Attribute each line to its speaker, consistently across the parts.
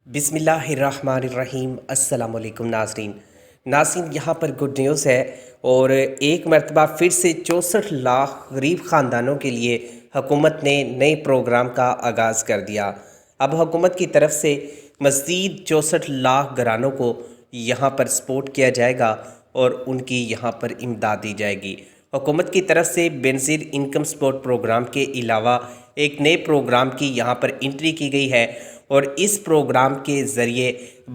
Speaker 1: बिस्मिल्लाहिर्रहमानिर्रहीम। अस्सलाम वालेकुम नाज़रीन, यहाँ पर गुड न्यूज़ है और एक मरतबा फिर से 64 लाख गरीब ख़ानदानों के लिए हुकूमत ने नए प्रोग्राम का आगाज़ कर दिया। अब हुकूमत की तरफ से मज़ीद 64 लाख घरानों को यहाँ पर सपोर्ट किया जाएगा और उनकी यहाँ पर इमदाद दी जाएगी। हुकूमत की तरफ से बेनज़ीर इनकम सपोर्ट प्रोग्राम के अलावा एक नए प्रोग्राम की यहाँ पर एंट्री की गई है और इस प्रोग्राम के ज़रिए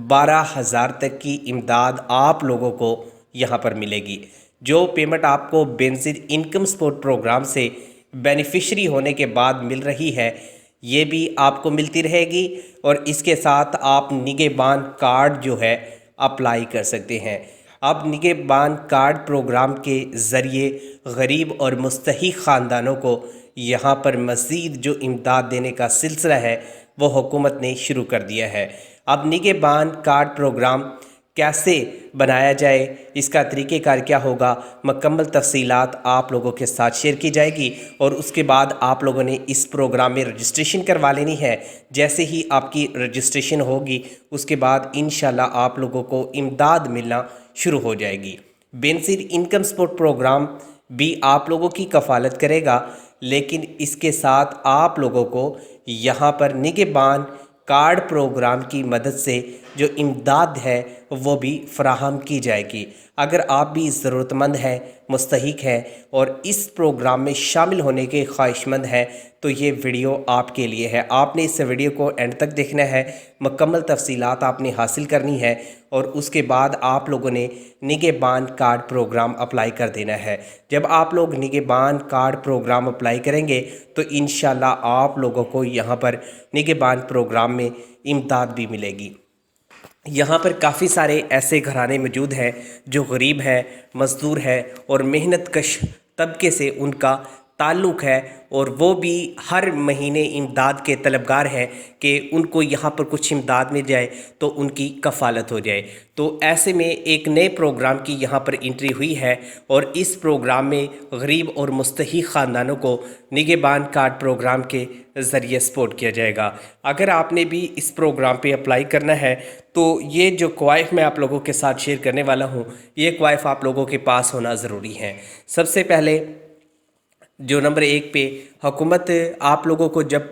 Speaker 1: 12,000 तक की इमदाद आप लोगों को यहाँ पर मिलेगी। जो पेमेंट आपको बेनज़ीर इनकम सपोर्ट प्रोग्राम से बेनिफिशरी होने के बाद मिल रही है, ये भी आपको मिलती रहेगी और इसके साथ आप निगहबान कार्ड जो है अप्लाई कर सकते हैं। अब निगहबान कार्ड प्रोग्राम के ज़रिए गरीब और मुस्तहिक ख़ानदानों को यहाँ पर मज़ीद जो इमदाद देने का सिलसिला है वो हुकूमत ने शुरू कर दिया है। अब निगहबान कार्ड प्रोग्राम कैसे बनाया जाए, इसका तरीक़ेकार क्या होगा, मुकम्मल तफ़सीलात आप लोगों के साथ शेयर की जाएगी और उसके बाद आप लोगों ने इस प्रोग्राम में रजिस्ट्रेशन करवा लेनी है। जैसे ही आपकी रजिस्ट्रेशन होगी उसके बाद इंशाल्लाह आप लोगों को इमदाद मिलना शुरू हो जाएगी। बेनज़ीर इनकम सपोर्ट प्रोग्राम भी आप लोगों की कफ़ालत करेगा, लेकिन इसके साथ आप लोगों को यहाँ पर निगहबान कार्ड प्रोग्राम की मदद से जो इमदाद है वो भी फ़राहम की जाएगी। अगर आप भी ज़रूरतमंद हैं, मुस्तहिक हैं और इस प्रोग्राम में शामिल होने के ख्वाहिशमंद हैं तो ये वीडियो आपके लिए है। आपने इस वीडियो को एंड तक देखना है, मुकम्मल तफ़सीलात आपने हासिल करनी है और उसके बाद आप लोगों ने निगहबान कार्ड प्रोग्राम अप्लाई कर देना है। जब आप लोग निगहबान कार्ड प्रोग्राम अप्लाई करेंगे तो इंशाल्लाह आप लोगों को यहाँ पर निगहबान प्रोग्राम में इमदाद भी मिलेगी। यहाँ पर काफ़ी सारे ऐसे घराने मौजूद हैं जो गरीब है, मज़दूर है और मेहनत कश तबके से उनका ताल्लुक़ है और वो भी हर महीने इमदाद के तलबगार हैं कि उनको यहाँ पर कुछ इमदाद मिल जाए तो उनकी कफ़ालत हो जाए। तो ऐसे में एक नए प्रोग्राम की यहाँ पर एंट्री हुई है और इस प्रोग्राम में गरीब और मुस्तहिक ख़ानदानों को निगहबान कार्ड प्रोग्राम के ज़रिए सपोर्ट किया जाएगा। अगर आपने भी इस प्रोग्राम पे अप्लाई करना है तो ये जो क्वाइफ मैं आप लोगों के साथ शेयर करने वाला हूँ, ये क्वाइफ आप लोगों के पास होना ज़रूरी है। सबसे पहले जो नंबर 1 पे हुकूमत आप लोगों को जब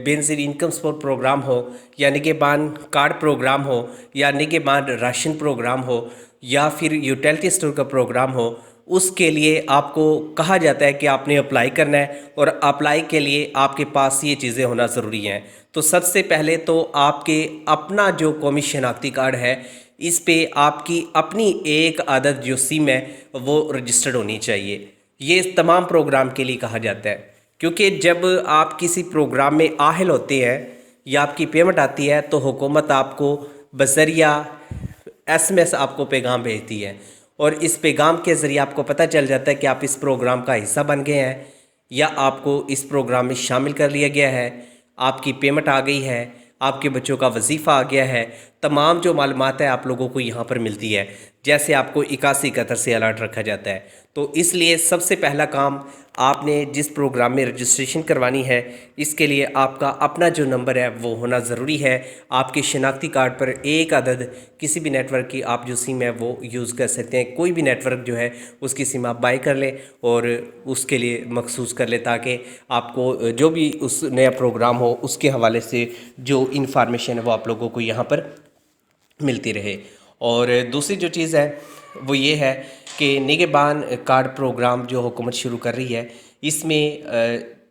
Speaker 1: बेनज़ीर इनकम सपोर्ट प्रोग्राम हो या निगहबान कार्ड प्रोग्राम हो या निगहबान राशन प्रोग्राम हो या फिर यूटिलिटी स्टोर का प्रोग्राम हो, उसके लिए आपको कहा जाता है कि आपने अप्लाई करना है और अप्लाई के लिए आपके पास ये चीज़ें होना ज़रूरी हैं। तो सबसे पहले तो आपके अपना जो कौमी शनाख्ती कार्ड है, इस पे आपकी अपनी एक आदत जो सिम है वो रजिस्टर्ड होनी चाहिए। ये तमाम प्रोग्राम के लिए कहा जाता है, क्योंकि जब आप किसी प्रोग्राम में आहिल होते हैं या आपकी पेमेंट आती है तो हुकूमत आपको बज़रिया SMS आपको पैगाम भेजती है और इस पैगाम के ज़रिए आपको पता चल जाता है कि आप इस प्रोग्राम का हिस्सा बन गए हैं या आपको इस प्रोग्राम में शामिल कर लिया गया है, आपकी पेमेंट आ गई है, आपके बच्चों का वजीफ़ा आ गया है। तमाम जो मालूमात है आप लोगों को यहाँ पर मिलती है, जैसे आपको 81 कतर से अलर्ट रखा जाता है। तो इसलिए सबसे पहला काम आपने जिस प्रोग्राम में रजिस्ट्रेशन करवानी है, इसके लिए आपका अपना जो नंबर है वो होना ज़रूरी है। आपके शनाख्ती कार्ड पर एक अदद किसी भी नेटवर्क की आप जो सिम है वो यूज़ कर सकते हैं। कोई भी नेटवर्क जो है उसकी सिम आप बाय कर लें और उसके लिए मखसूस कर लें, ताकि आपको जो भी उस नया प्रोग्राम हो उसके हवाले से जो इन्फॉर्मेशन है वो आप लोगों को यहाँ पर मिलती रहे। और दूसरी जो चीज़ है वो ये है कि निगहबान कार्ड प्रोग्राम जो हुकूमत शुरू कर रही है, इसमें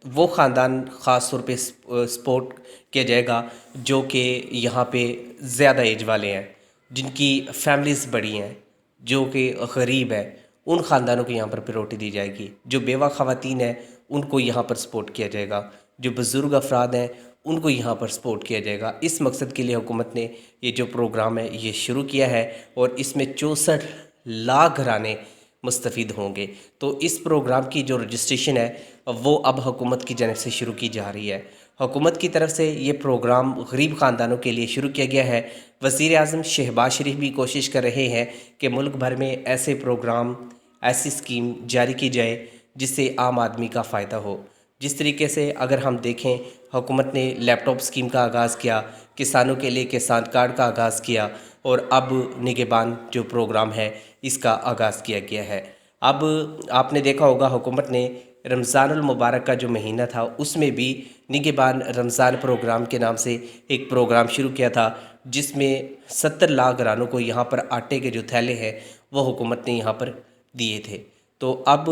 Speaker 1: वो ख़ानदान ख़ास तौर पे सपोर्ट किया जाएगा जो कि यहाँ पे ज़्यादा एज वाले हैं, जिनकी फैमिलीज़ बड़ी हैं, जो कि गरीब है, उन ख़ानदानों को यहाँ पर प्रायोरिटी दी जाएगी। जो बेवा ख़वातीन हैं उनको यहाँ पर सपोर्ट किया जाएगा, जो बुज़ुर्ग अफराद हैं उनको यहाँ पर सपोर्ट किया जाएगा। इस मकसद के लिए हुकूमत ने ये जो प्रोग्राम है ये शुरू किया है और इसमें 64 लाख घराने मुस्तफ़ीद होंगे। तो इस प्रोग्राम की जो रजिस्ट्रेशन है वो अब हुकूमत की जानिब से शुरू की जा रही है। हुकूमत की तरफ से ये प्रोग्राम गरीब ख़ानदानों के लिए शुरू किया गया है। वज़ीर आज़म शहबाज शरीफ भी कोशिश कर रहे हैं कि मुल्क भर में ऐसे प्रोग्राम, ऐसी स्कीम जारी की जाए जिससे आम आदमी का फ़ायदा हो। जिस तरीके से अगर हम देखें, हुकूमत ने लैपटॉप स्कीम का आगाज़ किया, किसानों के लिए किसान कार्ड का आगाज़ किया और अब निगहबान जो प्रोग्राम है इसका आगाज़ किया गया है। अब आपने देखा होगा हुकूमत ने रमज़ानुल मुबारक का जो महीना था उसमें भी निगहबान रमज़ान प्रोग्राम के नाम से एक प्रोग्राम शुरू किया था, जिसमें 70 लाख घरानों को यहाँ पर आटे के जो थैले हैं वो हुकूमत ने यहाँ पर दिए थे। तो अब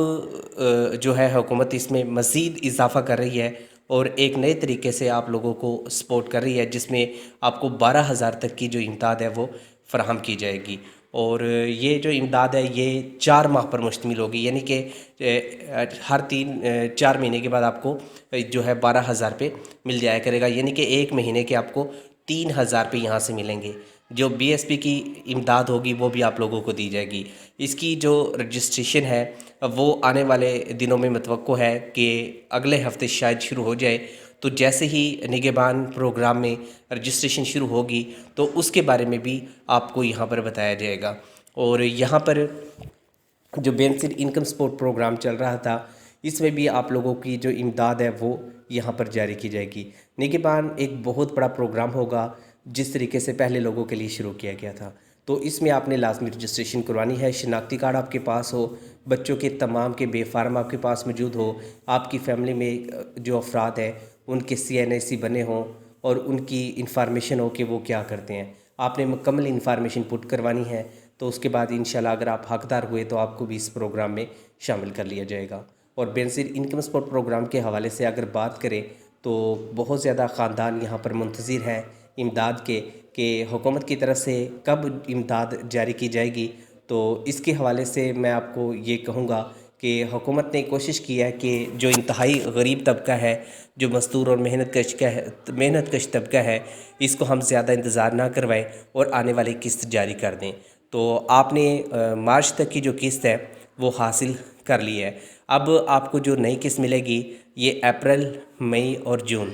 Speaker 1: जो है हुकूमत इसमें मज़ीद इजाफ़ा कर रही है और एक नए तरीके से आप लोगों को सपोर्ट कर रही है, जिसमें आपको 12,000 तक की जो इमदाद है वो फ़राहम की जाएगी। और ये जो इमदाद है ये 4 माह पर मुश्तमिल होगी, यानी कि हर 4 महीने के बाद आपको जो है 12,000 रुपये मिल जाया करेगा, यानी कि एक महीने के आपको 3,000 रुपये यहाँ से मिलेंगे। जो बीएसपी की इमदाद होगी वो भी आप लोगों को दी जाएगी। इसकी जो रजिस्ट्रेशन है वो आने वाले दिनों में मुतवक्को है कि अगले हफ्ते शायद शुरू हो जाए। तो जैसे ही निगहबान प्रोग्राम में रजिस्ट्रेशन शुरू होगी तो उसके बारे में भी आपको यहाँ पर बताया जाएगा। और यहाँ पर जो बेनज़ीर इनकम सपोर्ट प्रोग्राम चल रहा था इसमें भी आप लोगों की जो इमदाद है वो यहाँ पर जारी की जाएगी। निगहबान एक बहुत बड़ा प्रोग्राम होगा जिस तरीके से पहले लोगों के लिए शुरू किया गया था। तो इसमें आपने लाजमी रजिस्ट्रेशन करवानी है, शनाख्ती कार्ड आपके पास हो, बच्चों के तमाम के बेफार्म आपके पास मौजूद हो, आपकी फ़ैमिली में जो अफराद हैं उनके CNIC बने हों और उनकी इंफॉर्मेशन हो कि वो क्या करते हैं। आपने मुकम्मल इंफॉर्मेशन पुट करवानी है। तो उसके बाद इंशाल्लाह अगर आप हकदार हुए तो आपको भी इस प्रोग्राम में शामिल कर लिया जाएगा। और बेनज़ीर इनकम सपोर्ट प्रोग्राम के हवाले से अगर बात करें तो बहुत ज़्यादा ख़ानदान यहाँ पर मुंतज़िर हैं इमदाद के कि हुकूमत की तरफ से कब इमदाद जारी की जाएगी। तो इसके हवाले से मैं आपको ये कहूँगा कि हुकूमत ने कोशिश की है कि जो इंतहाई गरीब तबका है, जो मज़दूर और मेहनत कश तबका है, इसको हम ज़्यादा इंतज़ार ना करवाएं और आने वाली किस्त जारी कर दें। तो आपने मार्च तक की जो किस्त है वो हासिल कर ली है। अब आपको जो नई किस्त मिलेगी ये अप्रैल, मई और जून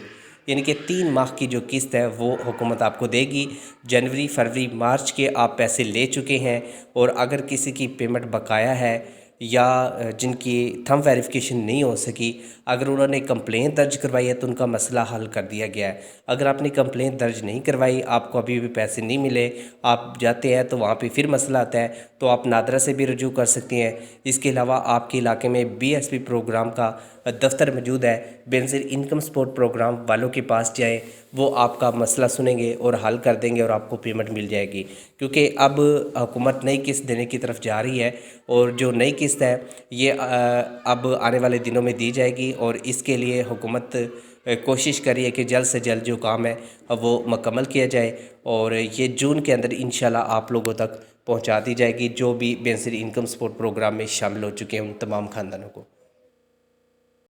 Speaker 1: यानी कि 3 माह की जो किस्त है वो हुकूमत आपको देगी। जनवरी, फरवरी, मार्च के आप पैसे ले चुके हैं और अगर किसी की पेमेंट बकाया है या जिनकी थंब वेरिफिकेशन नहीं हो सकी, अगर उन्होंने कंप्लेंट दर्ज करवाई है तो उनका मसला हल कर दिया गया है। अगर आपने कंप्लेंट दर्ज नहीं करवाई, आपको अभी भी पैसे नहीं मिले, आप जाते हैं तो वहाँ पे फिर मसला आता है, तो आप नादरा से भी रजू कर सकते हैं। इसके अलावा आपके इलाके में BSP प्रोग्राम का दफ्तर मौजूद है, बेनज़ीर इनकम सपोर्ट प्रोग्राम वालों के पास जाए, वो आपका मसला सुनेंगे और हल कर देंगे और आपको पेमेंट मिल जाएगी। क्योंकि अब हुकूमत नई किस्त देने की तरफ जा रही है और जो नई किस्त है ये अब आने वाले दिनों में दी जाएगी और इसके लिए हुकूमत कोशिश कर रही है कि जल्द से जल्द जो काम है वो मुकम्मल किया जाए और ये जून के अंदर इंशाल्लाह आप लोगों तक पहुंचा दी जाएगी, जो भी बेनज़ीर इनकम सपोर्ट प्रोग्राम में शामिल हो चुके हैं उन तमाम ख़ानदानों को।